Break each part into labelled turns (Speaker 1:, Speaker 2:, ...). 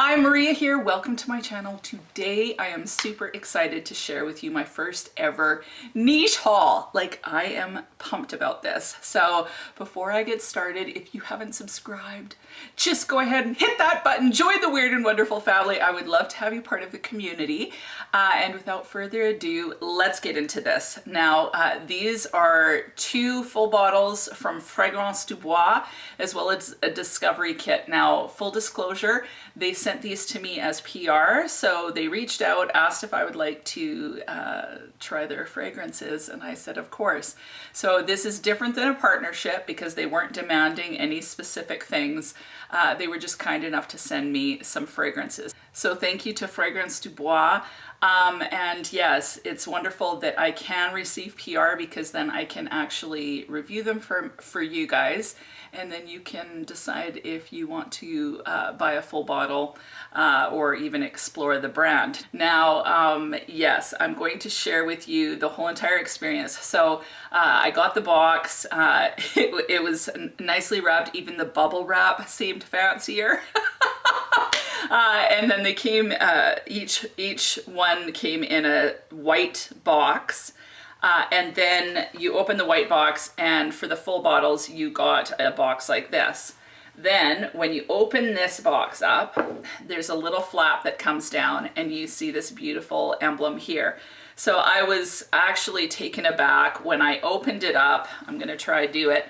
Speaker 1: Hi, Maria here. Welcome to my channel. Today I am super excited to share with you my first ever niche haul. Like, I am pumped about this. So before I get started, if you haven't subscribed, just go ahead and hit that button. Join the Weird and Wonderful family. I would love to have you part of the community. And without further ado, let's get into this. Now, these are 2 full bottles from Fragrance du Bois, as well as a discovery kit. Now, full disclosure, they sent these to me as PR, so they reached out, asked if I would like to try their fragrances, and I said of course. So this is different than a partnership because they weren't demanding any specific things. They were just kind enough to send me some fragrances. So thank you to Fragrance du Bois. And yes, it's wonderful that I can receive PR because then I can actually review them for you guys, and then you can decide if you want to buy a full bottle or even explore the brand. Now, yes, I'm going to share with you the whole entire experience. So I got the box. It was nicely wrapped. Even the bubble wrap seemed fancier. And then they came, each one came in a white box. And then you open the white box, and for the full bottles, you got a box like this. Then when you open this box up, there's a little flap that comes down, and you see this beautiful emblem here. So I was actually taken aback when I opened it up. I'm gonna try to do it.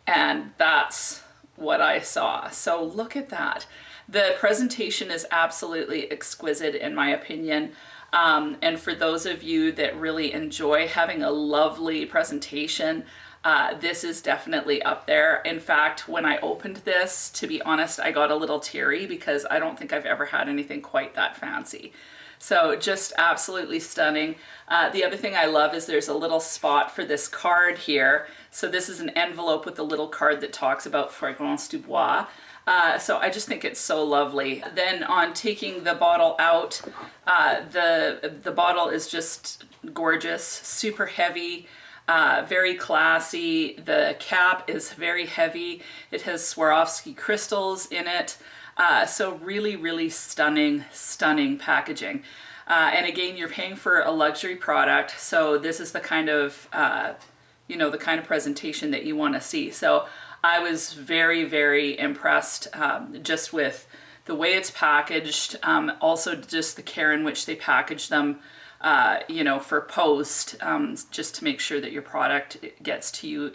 Speaker 1: And that's what I saw. So look at that. The presentation is absolutely exquisite in my opinion. And for those of you that really enjoy having a lovely presentation, this is definitely up there. In fact, when I opened this, to be honest, I got a little teary because I don't think I've ever had anything quite that fancy. So just absolutely stunning. The other thing I love is there's a little spot for this card here. So this is an envelope with a little card that talks about Fragrance du Bois. So I just think it's so lovely. Then on taking the bottle out, the bottle is just gorgeous, super heavy, very classy. The cap is very heavy. It has Swarovski crystals in it. So really, really stunning, stunning packaging. And again, you're paying for a luxury product. So this is the kind of, you know, the kind of presentation that you want to see. So I was very, very impressed just with the way it's packaged. Also just the care in which they package them, you know, for post, just to make sure that your product gets to you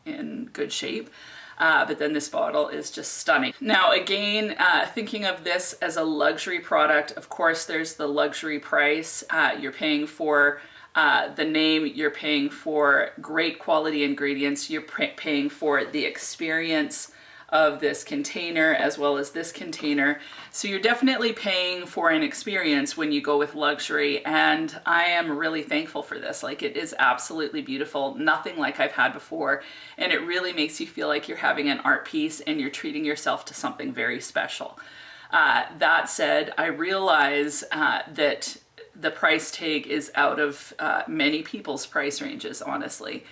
Speaker 1: in good shape. But then this bottle is just stunning. Now again, thinking of this as a luxury product, of course there's the luxury price. You're paying for the name, you're paying for great quality ingredients, you're paying for the experience of this container as well as this container. So you're definitely paying for an experience when you go with luxury, and I am really thankful for this. Like, it is absolutely beautiful, nothing like I've had before, and it really makes you feel like you're having an art piece and you're treating yourself to something very special. That said, I realize that the price tag is out of many people's price ranges, honestly.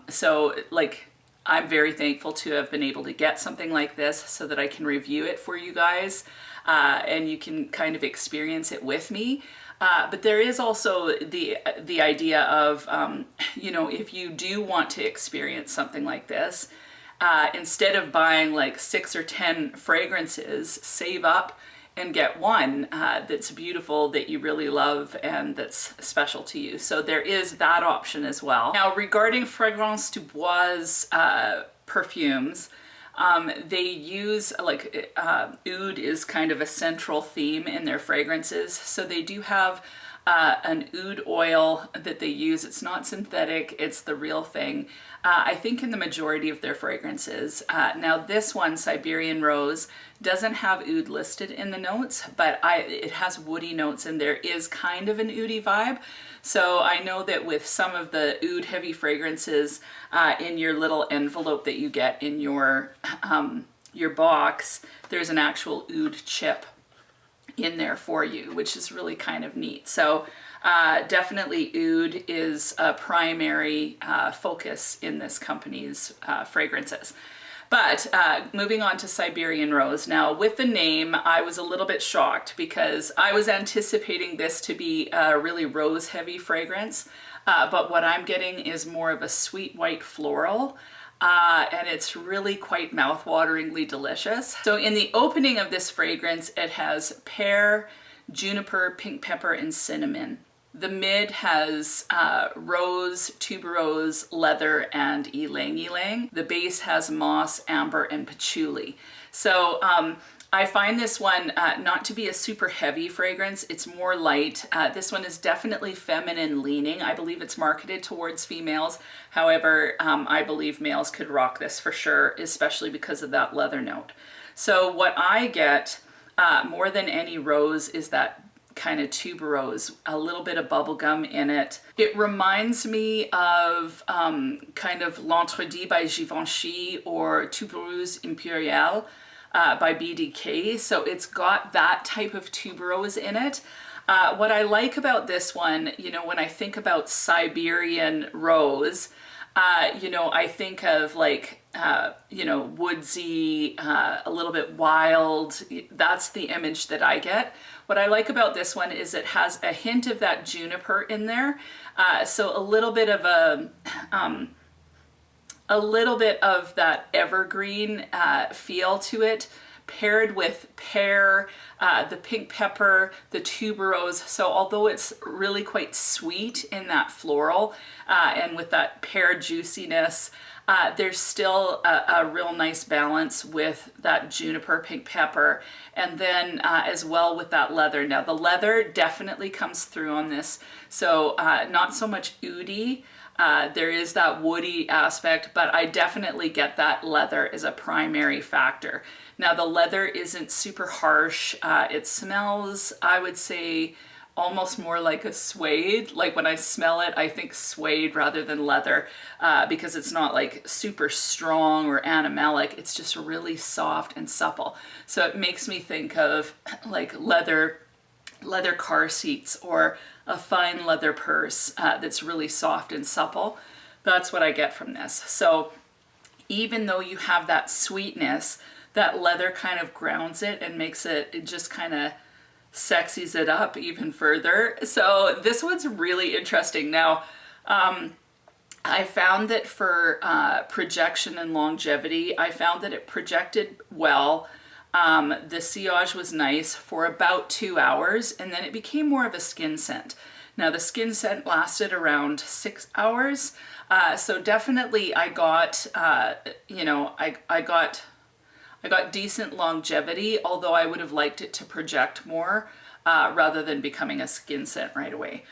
Speaker 1: So like, I'm very thankful to have been able to get something like this so that I can review it for you guys and you can kind of experience it with me. But there is also the idea of, you know, if you do want to experience something like this, instead of buying like 6 or 10 fragrances, save up and get one that's beautiful, that you really love, and that's special to you. So there is that option as well. Now regarding Fragrance du Bois perfumes, they use like oud is kind of a central theme in their fragrances. So they do have an oud oil that they use. It's not synthetic, it's the real thing. I think in the majority of their fragrances. Now this one, Siberian Rose, doesn't have oud listed in the notes, but it has woody notes and there is kind of an oudy vibe. So I know that with some of the oud heavy fragrances in your little envelope that you get in your box, there's an actual oud chip in there for you, which is really kind of neat. So definitely oud is a primary focus in this company's fragrances. But moving on to Siberian Rose. Now with the name, I was a little bit shocked because I was anticipating this to be a really rose heavy fragrance. But what I'm getting is more of a sweet white floral. And it's really quite mouth-wateringly delicious. So in the opening of this fragrance, it has pear, juniper, pink pepper, and cinnamon. The mid has rose, tuberose, leather, and ylang ylang. The base has moss, amber, and patchouli. So I find this one not to be a super heavy fragrance. It's more light. This one is definitely feminine leaning. I believe it's marketed towards females. However, I believe males could rock this for sure, especially because of that leather note. So what I get more than any rose is that kind of tuberose, a little bit of bubblegum in it. It reminds me of kind of L'Entredit by Givenchy or Tuberose Impériale by BDK. So it's got that type of tuberose in it. What I like about this one, you know, when I think about Siberian Rose, you know, I think of like, you know, woodsy, a little bit wild. That's the image that I get. What I like about this one is it has a hint of that juniper in there. So a little bit of that evergreen feel to it, paired with pear, the pink pepper, the tuberose. So although it's really quite sweet in that floral and with that pear juiciness, there's still a real nice balance with that juniper pink pepper, and then as well with that leather. Now the leather definitely comes through on this, so not so much oudy. There is that woody aspect, but I definitely get that leather as a primary factor. Now the leather isn't super harsh. It smells, I would say, almost more like a suede. Like when I smell it, I think suede rather than leather, because it's not like super strong or animalic. It's just really soft and supple. So it makes me think of like leather car seats or a fine leather purse that's really soft and supple. That's what I get from this. So even though you have that sweetness, that leather kind of grounds it and makes it just kind of sexies it up even further. So this one's really interesting. Now, I found that for projection and longevity, I found that it projected well. The sillage was nice for about 2 hours, and then it became more of a skin scent. Now the skin scent lasted around 6 hours. So definitely I got, you know, I got decent longevity, although I would have liked it to project more rather than becoming a skin scent right away.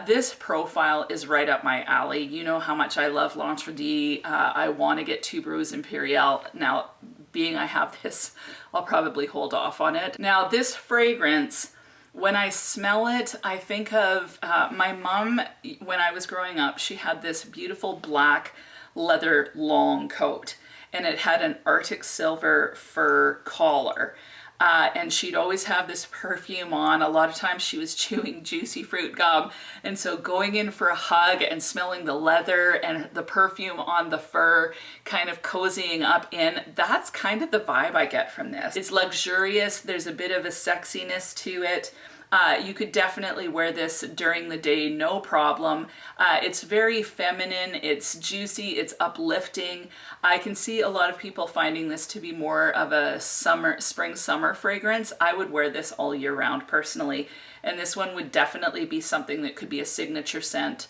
Speaker 1: This profile is right up my alley. You know how much I love L'Entredit. I want to get Tuberose Impériale. Now, being I have this, I'll probably hold off on it. Now, this fragrance, when I smell it, I think of my mom. When I was growing up, she had this beautiful black leather long coat, and it had an Arctic silver fur collar. And she'd always have this perfume on. A lot of times she was chewing juicy fruit gum. And so going in for a hug and smelling the leather and the perfume on the fur, kind of cozying up in, that's kind of the vibe I get from this. It's luxurious. There's a bit of a sexiness to it. You could definitely wear this during the day, no problem. It's very feminine, it's juicy, it's uplifting. I can see a lot of people finding this to be more of a spring-summer fragrance. I would wear this all year round personally, and this one would definitely be something that could be a signature scent.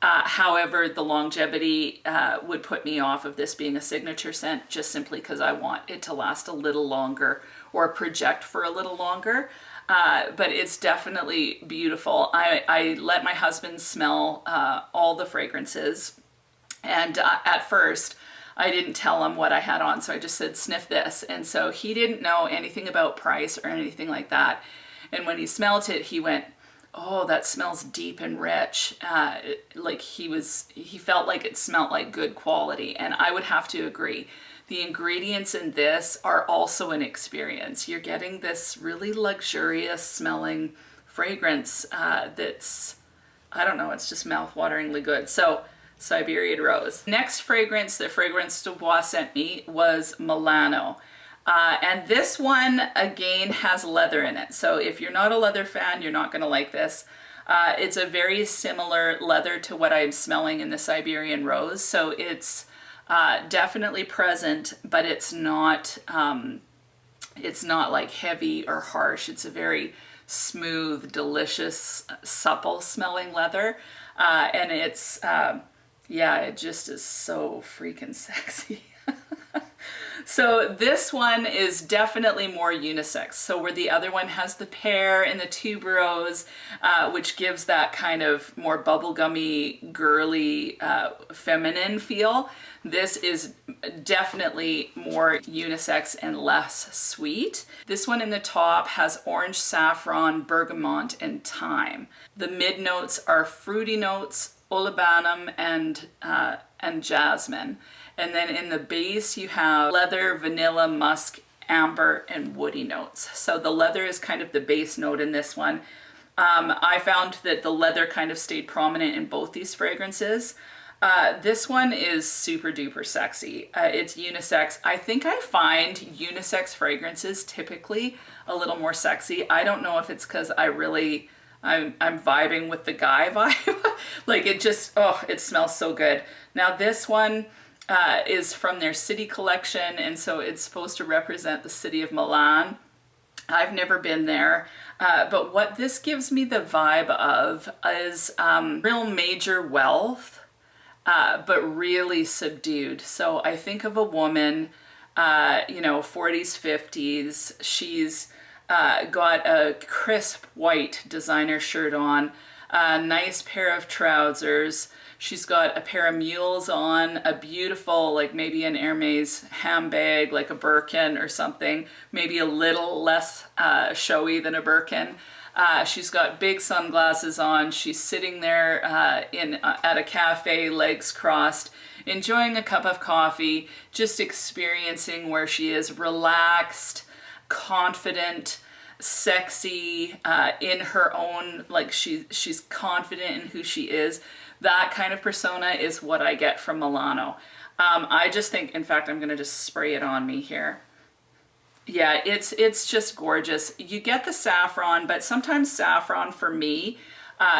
Speaker 1: However, the longevity would put me off of this being a signature scent, just simply because I want it to last a little longer or project for a little longer. But it's definitely beautiful. I let my husband smell all the fragrances, and at first I didn't tell him what I had on, so I just said sniff this, and so he didn't know anything about price or anything like that. And when he smelled it, he went, "Oh, that smells deep and rich." Like he felt like it smelled like good quality, and I would have to agree. The ingredients in this are also an experience. You're getting this really luxurious smelling fragrance that's, I don't know, it's just mouth-wateringly good. So Siberian Rose. Next fragrance that Fragrance du Bois sent me was Milano. And this one, again, has leather in it. So if you're not a leather fan, you're not gonna like this. It's a very similar leather to what I'm smelling in the Siberian Rose. So it's definitely present, but it's not like heavy or harsh. It's a very smooth, delicious, supple smelling leather. And it's, yeah, it just is so freaking sexy. So this one is definitely more unisex. So where the other one has the pear and the tuberose, which gives that kind of more bubblegummy, girly, feminine feel, this is definitely more unisex and less sweet. This one in the top has orange, saffron, bergamot, and thyme. The mid notes are fruity notes, olibanum, and jasmine. And then in the base you have leather, vanilla, musk, amber, and woody notes. So the leather is kind of the base note in this one. I found that the leather kind of stayed prominent in both these fragrances. This one is super duper sexy. It's unisex. I think I find unisex fragrances typically a little more sexy. I don't know if it's because I'm vibing with the guy vibe. Like it just, oh, it smells so good. Now this one is from their city collection, and so it's supposed to represent the city of Milan. I've never been there, but what this gives me the vibe of is real major wealth, but really subdued. So I think of a woman, you know, 40s, 50s. She's got a crisp white designer shirt on, a nice pair of trousers. She's got a pair of mules on, a beautiful, like maybe an Hermes handbag, like a Birkin or something, maybe a little less showy than a Birkin. She's got big sunglasses on. She's sitting there at a cafe, legs crossed, enjoying a cup of coffee, just experiencing where she is relaxed, confident, sexy, in her own, like she's confident in who she is. That kind of persona is what I get from Milano. I just think, in fact, I'm gonna just spray it on me here. Yeah, it's just gorgeous. You get the saffron, but sometimes saffron for me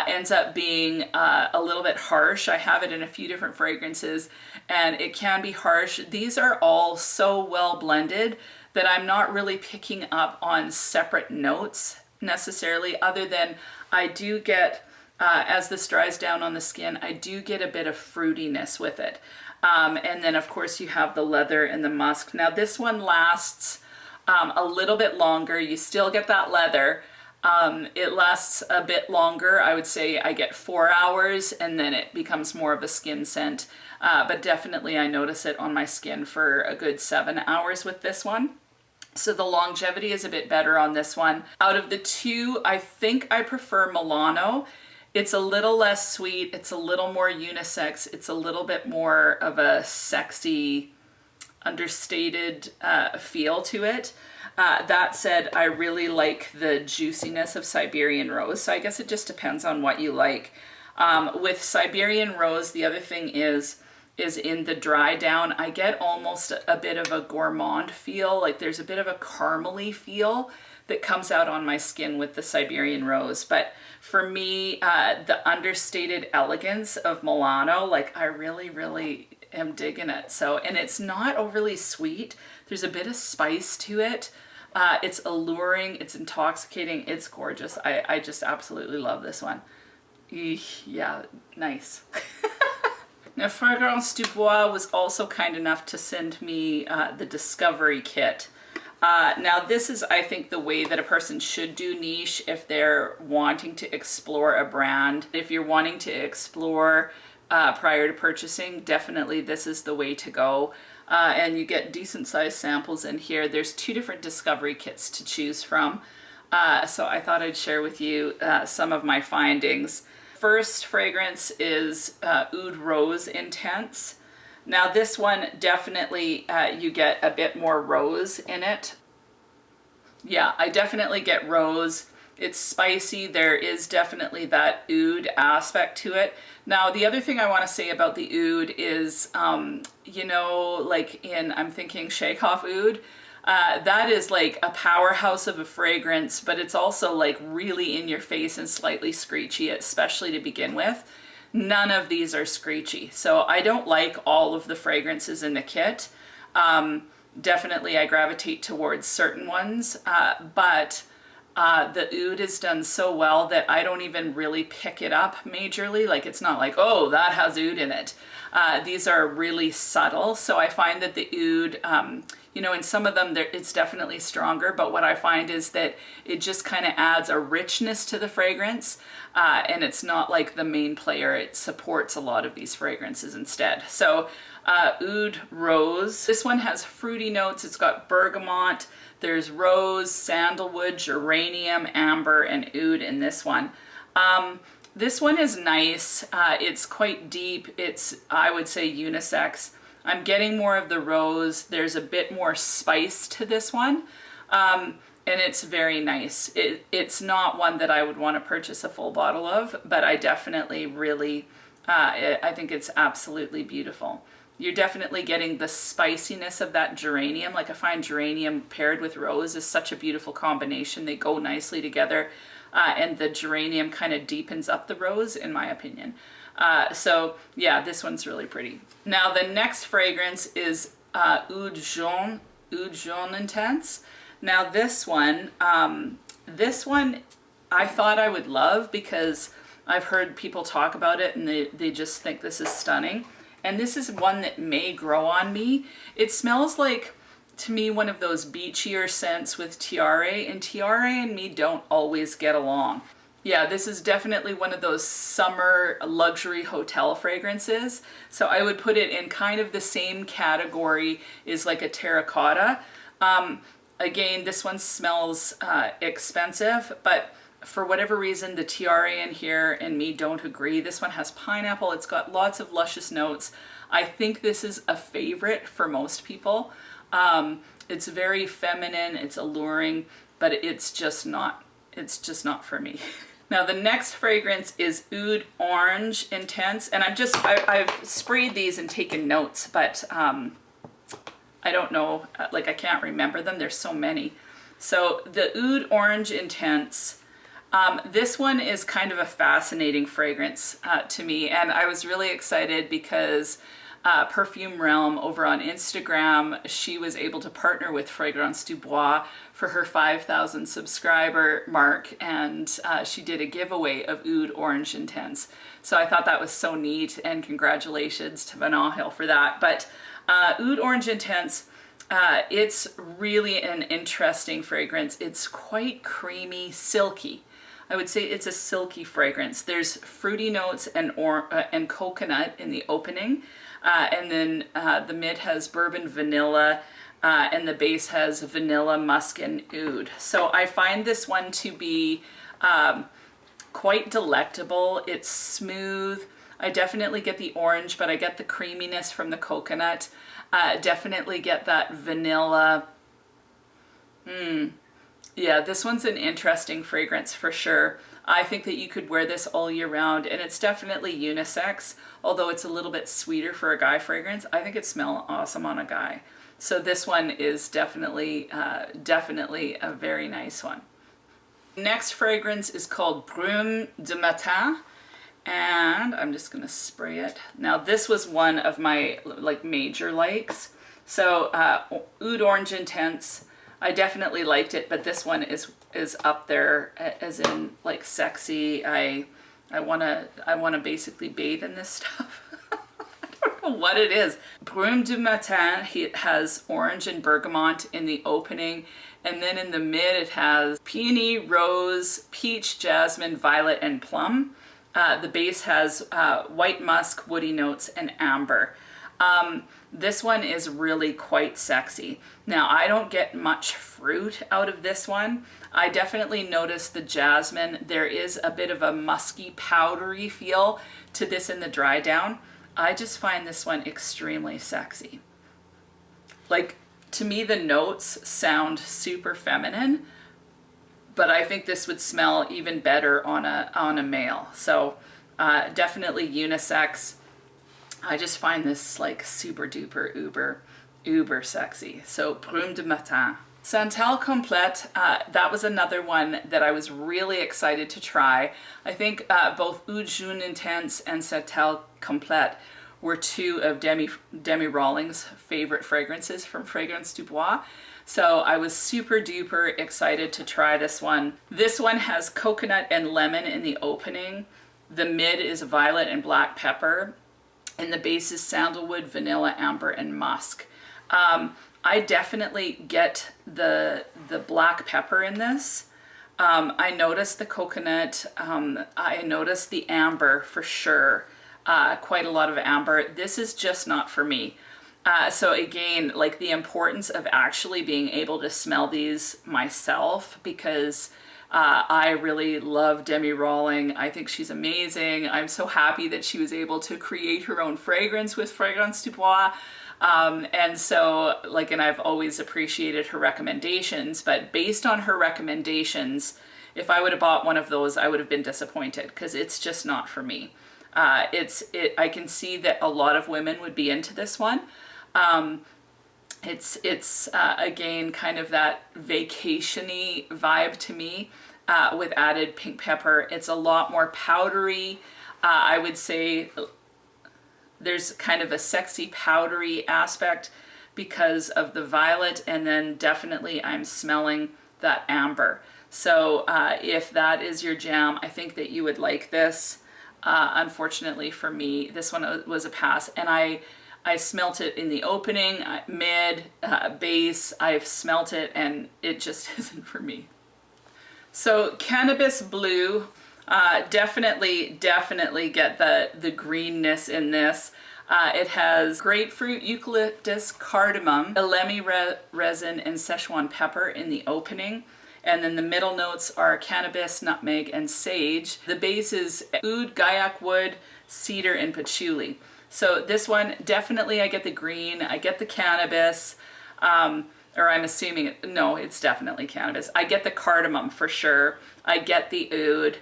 Speaker 1: ends up being a little bit harsh. I have it in a few different fragrances and it can be harsh. These are all so well blended that I'm not really picking up on separate notes necessarily, other than I do get, as this dries down on the skin, I do get a bit of fruitiness with it. And then of course you have the leather and the musk. Now this one lasts a little bit longer. You still get that leather. It lasts a bit longer. I would say I get 4 hours and then it becomes more of a skin scent. But definitely I notice it on my skin for a good 7 hours with this one. So the longevity is a bit better on this one. Out of the two, I think I prefer Milano. It's a little less sweet. It's a little more unisex. It's a little bit more of a sexy, understated feel to it. That said, I really like the juiciness of Siberian Rose. So I guess it just depends on what you like. With Siberian Rose, the other thing is in the dry down, I get almost a bit of a gourmand feel. Like there's a bit of a caramely feel that comes out on my skin with the Siberian Rose. But for me, the understated elegance of Milano, like I really, really am digging it. So, and it's not overly sweet. There's a bit of spice to it. It's alluring, it's intoxicating, it's gorgeous. I just absolutely love this one. Eesh, yeah, nice. Now, Fragrance du Bois was also kind enough to send me the Discovery Kit. Now, this is, I think, the way that a person should do niche if they're wanting to explore a brand. If you're wanting to explore prior to purchasing, definitely this is the way to go. And you get decent sized samples in here. There's 2 different Discovery Kits to choose from. So I thought I'd share with you some of my findings. First fragrance is Oud Rose Intense. Now this one definitely, you get a bit more rose in it. Yeah, I definitely get rose. It's spicy. There is definitely that oud aspect to it. Now, the other thing I want to say about the oud is, you know, like I'm thinking Shakeoff Oud, that is like a powerhouse of a fragrance, but it's also like really in your face and slightly screechy, especially to begin with. None of these are screechy. So I don't like all of the fragrances in the kit. Definitely I gravitate towards certain ones, but the oud is done so well that I don't even really pick it up majorly. Like it's not like, oh, that has oud in it. These are really subtle. So I find that the oud, you know, in some of them it's definitely stronger, but what I find is that it just kind of adds a richness to the fragrance, and it's not like the main player. It supports a lot of these fragrances instead. So Oud Rose. This one has fruity notes. It's got bergamot. There's rose, sandalwood, geranium, amber, and oud in this one. This one is nice. It's quite deep. It's, I would say, unisex. I'm getting more of the rose. There's a bit more spice to this one. And it's very nice. It's not one that I would want to purchase a full bottle of, but I definitely really, I think it's absolutely beautiful. You're definitely getting the spiciness of that geranium. Like I find geranium paired with rose is such a beautiful combination. They go nicely together, and the geranium kind of deepens up the rose, in my opinion. So yeah, this one's really pretty. Now the next fragrance is Oud Jaune Intense. Now this one I thought I would love because I've heard people talk about it and they just think this is stunning. And this is one that may grow on me. It smells like, to me, one of those beachier scents with Tiare, and Tiare and me don't always get along. Yeah, this is definitely one of those summer luxury hotel fragrances. So I would put it in kind of the same category as like a terracotta. Again, this one smells expensive, but for whatever reason, the Tiare in here and me don't agree. This one has pineapple. It's got lots of luscious notes. I think this is a favorite for most people. It's very feminine, it's alluring, but it's just not for me. Now the next fragrance is Oud Orange Intense, and I've sprayed these and taken notes, but I don't know, like I can't remember them. There's so many. So the Oud Orange Intense, this one is kind of a fascinating fragrance to me, and I was really excited because Perfume Realm over on Instagram, she was able to partner with Fragrance du Bois for her 5,000 subscriber mark, and she did a giveaway of Oud Orange Intense. So I thought that was so neat, and congratulations to Van Hill for that. But Oud Orange Intense, it's really an interesting fragrance. It's quite creamy, silky. I would say it's a silky fragrance. There's fruity notes and coconut in the opening, and then the mid has bourbon vanilla, and the base has vanilla, musk, and oud. So I find this one to be quite delectable. It's smooth. I definitely get the orange, but I get the creaminess from the coconut. Definitely get that vanilla. Yeah, this one's an interesting fragrance for sure. I think that you could wear this all year round, and it's definitely unisex, although it's a little bit sweeter for a guy fragrance. I think it smells awesome on a guy. So this one is definitely a very nice one. Next fragrance is called Brume du Matin, and I'm just gonna spray it. Now this was one of my major likes. So Oud Orange Intense, I definitely liked it, but this one is up there as in like sexy. I wanna basically bathe in this stuff. I don't know what it is. Brume du Matin, it has orange and bergamot in the opening, and then in the mid it has peony, rose, peach, jasmine, violet, and plum. The base has white musk, woody notes, and amber. This one is really quite sexy. Now, I don't get much fruit out of this one. I definitely notice the jasmine. There is a bit of a musky, powdery feel to this in the dry down. I just find this one extremely sexy. Like, to me, the notes sound super feminine, but I think this would smell even better on a male. So definitely unisex. I just find this like super duper uber sexy. So Brume de Matin. Santal Complete, that was another one that I was really excited to try. I think both Eau de Jaune Intense and Santal Complete were two of Demi Rawlings' favorite fragrances from Fragrance du Bois. So I was super duper excited to try this one. This one has coconut and lemon in the opening. The mid is violet and black pepper. And the base is sandalwood, vanilla, amber, and musk. I definitely get the black pepper in this. I noticed the coconut. I noticed the amber for sure. Quite a lot of amber. This is just not for me. So again, like the importance of actually being able to smell these myself, because I really love Demi Rawling. I think she's amazing. I'm so happy that she was able to create her own fragrance with Fragrance du Bois. And so, like, and I've always appreciated her recommendations, but based on her recommendations, if I would have bought one of those, I would have been disappointed because it's just not for me. I can see that a lot of women would be into this one. It's again, kind of that vacation-y vibe to me, with added pink pepper. It's a lot more powdery. I would say there's kind of a sexy powdery aspect because of the violet, and then definitely I'm smelling that amber. So if that is your jam, I think that you would like this. Unfortunately for me, this one was a pass, and I smelt it in the opening, mid, base. I've smelt it and it just isn't for me. So Cannabis Blue, definitely get the greenness in this. It has grapefruit, eucalyptus, cardamom, elemi resin, and Szechuan pepper in the opening. And then the middle notes are cannabis, nutmeg, and sage. The base is oud, gaiac wood, cedar, and patchouli. So this one, definitely I get the green, I get the cannabis, or I'm assuming, no, it's definitely cannabis. I get the cardamom for sure. I get the oud.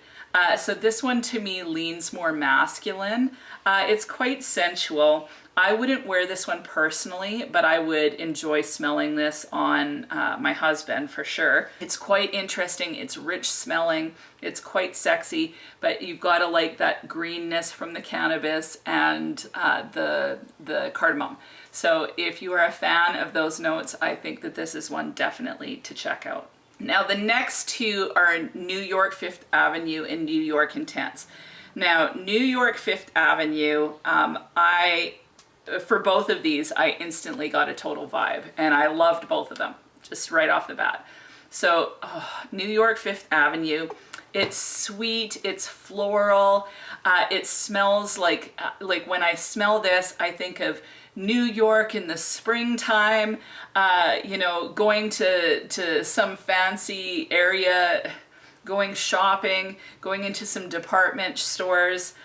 Speaker 1: So this one to me leans more masculine. It's quite sensual. I wouldn't wear this one personally, but I would enjoy smelling this on my husband for sure. It's quite interesting. It's rich smelling. It's quite sexy, but you've got to like that greenness from the cannabis and the cardamom. So if you are a fan of those notes, I think that this is one definitely to check out. Now the next two are New York Fifth Avenue and New York Intense. Now New York Fifth Avenue, for both of these, I instantly got a total vibe, and I loved both of them just right off the bat. So New York Fifth Avenue, it's sweet, it's floral, it smells like when I smell this, I think of New York in the springtime, you know, going to some fancy area, going shopping, going into some department stores,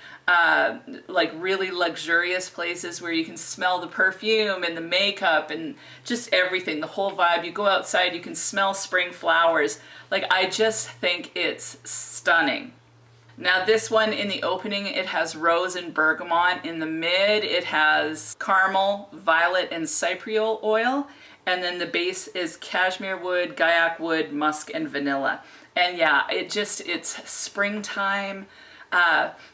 Speaker 1: like really luxurious places where you can smell the perfume and the makeup and just everything, the whole vibe. You go outside, you can smell spring flowers. Like, I just think it's stunning. Now this one in the opening, it has rose and bergamot. In the mid, it has caramel, violet, and cypriol oil. And then the base is cashmere wood, gaiac wood, musk, and vanilla. And yeah, it's springtime.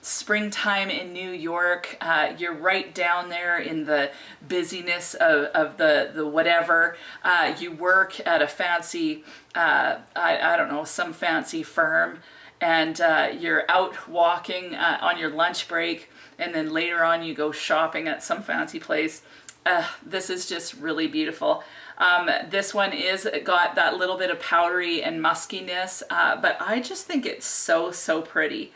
Speaker 1: Springtime in New York. You're right down there in the busyness of the whatever. You work at a fancy, I don't know, some fancy firm, and you're out walking on your lunch break, and then later on you go shopping at some fancy place. This is just really beautiful. This one is got that little bit of powdery and muskiness, but I just think it's so pretty.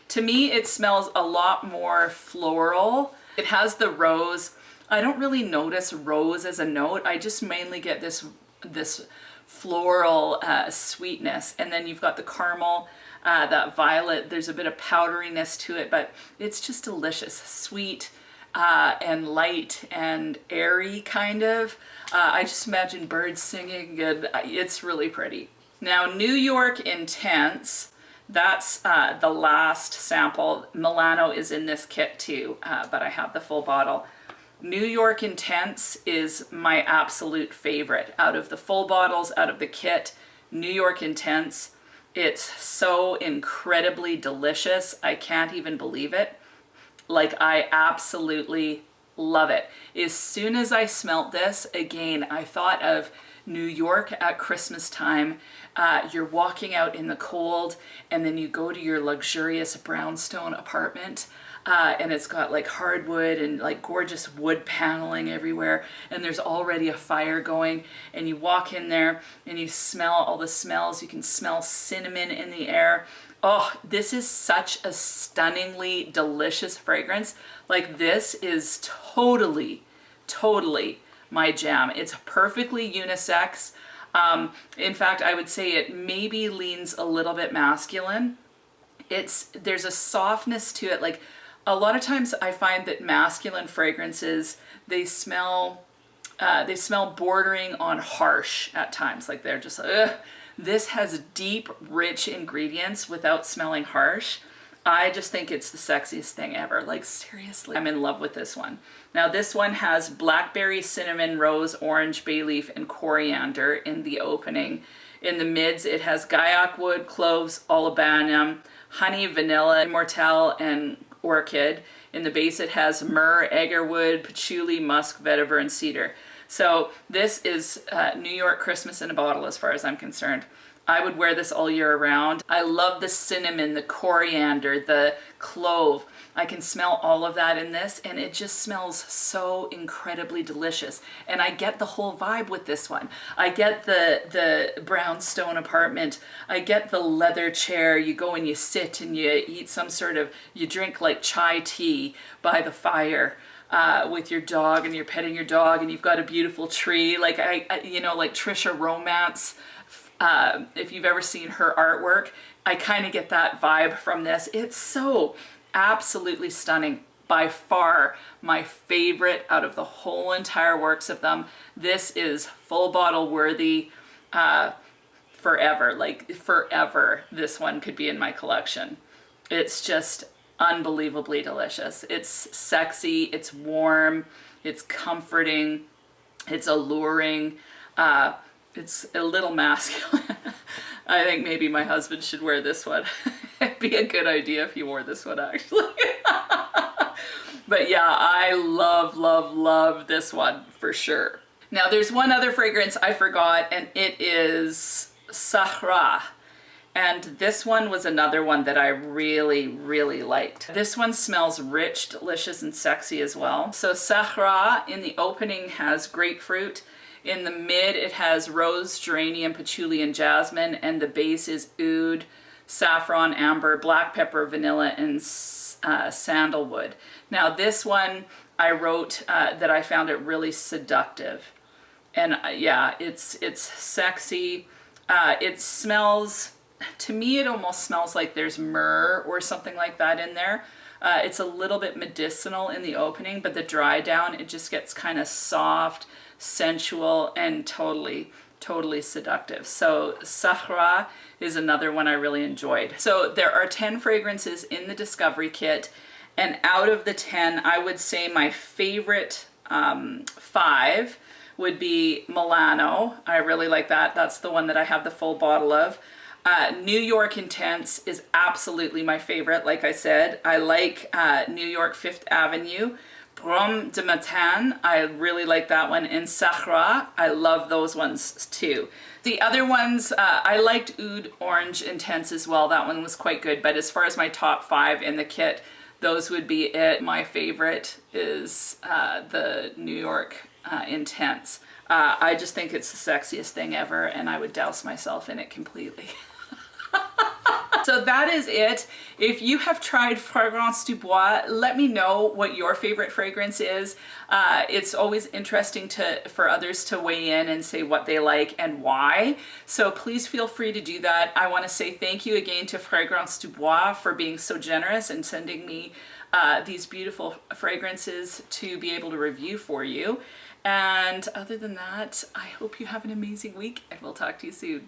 Speaker 1: To me, it smells a lot more floral. It has the rose. I don't really notice rose as a note. I just mainly get this floral sweetness. And then you've got the caramel, that violet. There's a bit of powderiness to it, but it's just delicious. Sweet and light and airy, kind of. I just imagine birds singing, and it's really pretty. Now, New York Intense, that's the last sample. Milano is in this kit too, but I have the full bottle. New York Intense is my absolute favorite. Out of the full bottles, out of the kit, New York Intense, it's so incredibly delicious. I can't even believe it. Like, I absolutely love it. As soon as I smelt this, again, I thought of New York at Christmas time. You're walking out in the cold, and then you go to your luxurious brownstone apartment, and it's got like hardwood and like gorgeous wood paneling everywhere, and there's already a fire going, and you walk in there and you smell all the smells. You can smell cinnamon in the air. Oh, this is such a stunningly delicious fragrance. Like, this is totally my jam. It's perfectly unisex. In fact, I would say it maybe leans a little bit masculine. There's a softness to it. Like, a lot of times I find that masculine fragrances, they smell bordering on harsh at times. Like, they're just, ugh. This has deep, rich ingredients without smelling harsh. I just think it's the sexiest thing ever. Like, seriously, I'm in love with this one. Now, this one has blackberry, cinnamon, rose, orange, bay leaf, and coriander in the opening. In the mids, it has guaiac wood, cloves, olibanum, honey, vanilla, immortelle, and orchid. In the base, it has myrrh, agarwood, patchouli, musk, vetiver, and cedar. So this is New York Christmas in a bottle as far as I'm concerned. I would wear this all year round. I love the cinnamon, the coriander, the clove. I can smell all of that in this, and it just smells so incredibly delicious. And I get the whole vibe with this one. I get the brownstone apartment. I get the leather chair. You go and you sit and you eat you drink like chai tea by the fire. With your dog, and you're petting your dog, and you've got a beautiful tree. Like, like Trisha Romance, if you've ever seen her artwork, I kind of get that vibe from this. It's so absolutely stunning. By far my favorite out of the whole entire works of them. This is full bottle worthy forever. Like, forever this one could be in my collection. It's just unbelievably delicious. It's sexy, it's warm, it's comforting, it's alluring, it's a little masculine. I think maybe my husband should wear this one. It'd be a good idea if he wore this one, actually. But yeah, I love this one for sure. Now, there's one other fragrance I forgot, and it is SAHRAA. And this one was another one that I really liked. This one smells rich, delicious, and sexy as well. So SAHRAA in the opening has grapefruit. In the mid, it has rose, geranium, patchouli, and jasmine. And the base is oud, saffron, amber, black pepper, vanilla, and sandalwood. Now, this one I wrote that I found it really seductive. And yeah, it's sexy. It smells... To me, it almost smells like there's myrrh or something like that in there. It's a little bit medicinal in the opening, but the dry down, it just gets kind of soft, sensual, and totally seductive. So SAHRAA is another one I really enjoyed. So there are 10 fragrances in the Discovery Kit, and out of the 10, I would say my favorite 5 would be Milano. I really like that. That's the one that I have the full bottle of. New York Intense is absolutely my favorite, like I said. I like New York Fifth Avenue. BRUME de MATIN, I really like that one. And SAHRAA, I love those ones too. The other ones, I liked Oud Orange Intense as well. That one was quite good. But as far as my top 5 in the kit, those would be it. My favorite is the New York Intense. I just think it's the sexiest thing ever, and I would douse myself in it completely. So that is it. If you have tried Fragrance du Bois, let me know what your favorite fragrance is. It's always interesting for others to weigh in and say what they like and why. So please feel free to do that. I want to say thank you again to Fragrance du Bois for being so generous and sending me these beautiful fragrances to be able to review for you. And other than that, I hope you have an amazing week, and we'll talk to you soon.